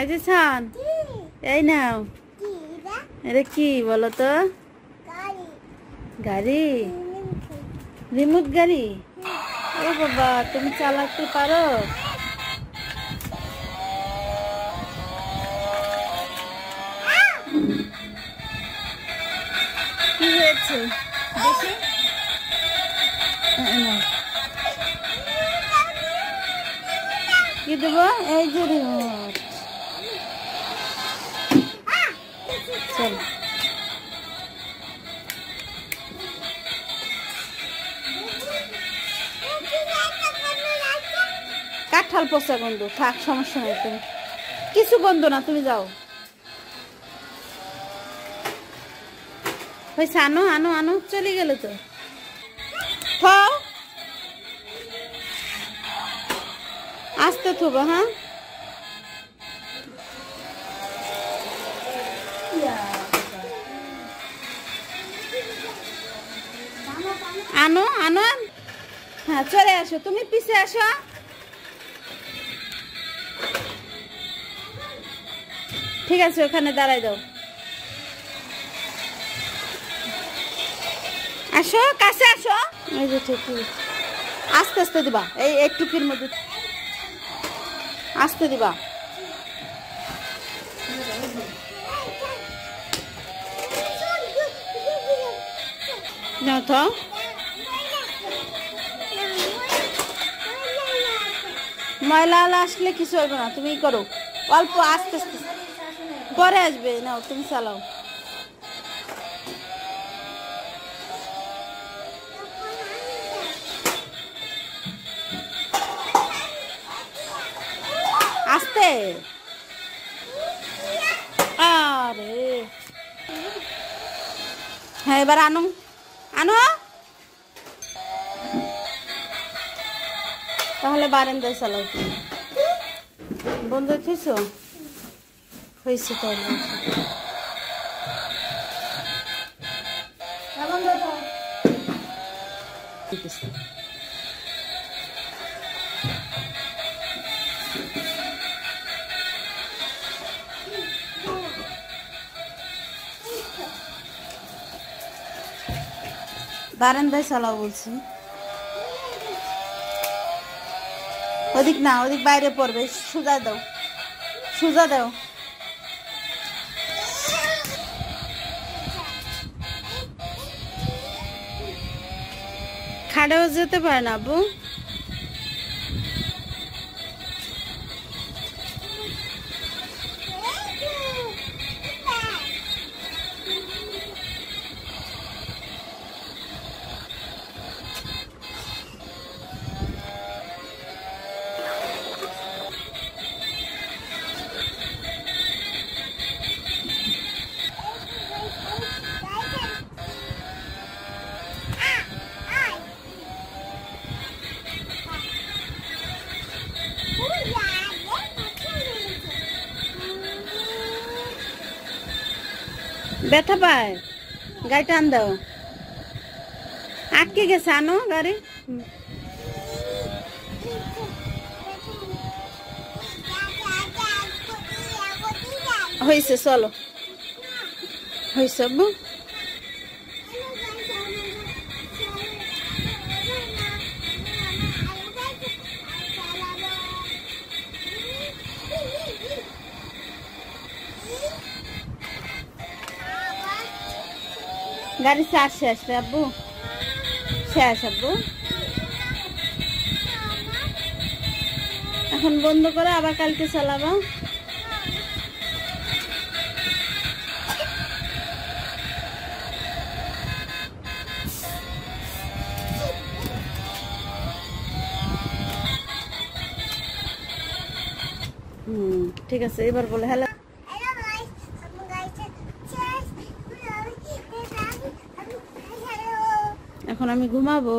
এই যে ছান, এই নাও। এটা কি বলো তো? গাড়ি, রিমোট গাড়ি। ও বাবা, তুমি চালাতে পারো? কি হয়েছে দেখি? কি দেবো? এই যে রিমোট। চল, কাঁঠাল পচা গন্ধ। থাক, সমস্যা নেই, তুমি কিছু গন্ধ না, তুমি যাও। হয়েছে, আনো আনো আনো, চলে গেল তো। খাও, আসতে থবো। হ্যাঁ, আনো আনো। হ্যাঁ, চলে আসো, তুমি পিছে আসো। ঠিক আছে, ওখানে দাঁড়াই দাও। আসো, কাছে আসো। এই যে ঠিক, আস্তে আস্তে দিবা, এই একটুকির মধ্যে আস্তে দিবা। নাও তো, ময়লা আসলে কিছু হবে না, তুমি করো অল্প, আস্তে আস্তে, পরে আসবে। নাও, তুমি চালাও। আস্তে। আরে হ্যাঁ, এবার আনো আনো। তাহলে বারান্দায় চালাও। তুমি বন্ধ খেয়েছো? হয়েছে তাহলে। বারান্দায় চালাও বলছি। ওদিক না, ওদিক বাইরে পড়বে। সোজা দাও, সোজা দাও। খাড়েও যেতে পারে না আব্বু। ব্যথা পায়, গাড়ি টান দাও। আটকে গেছে, আনো গাড়ি। হয়েছে, চলো, হয়েছে আব্বু। গাড়ি চার শেষ রে আব্বু, শেষ আব্বু। এখন বন্ধ করে আবার কালকে চালাবা। ঠিক আছে, এবার বলে হ্যালো। এখন আমি ঘুমাবো।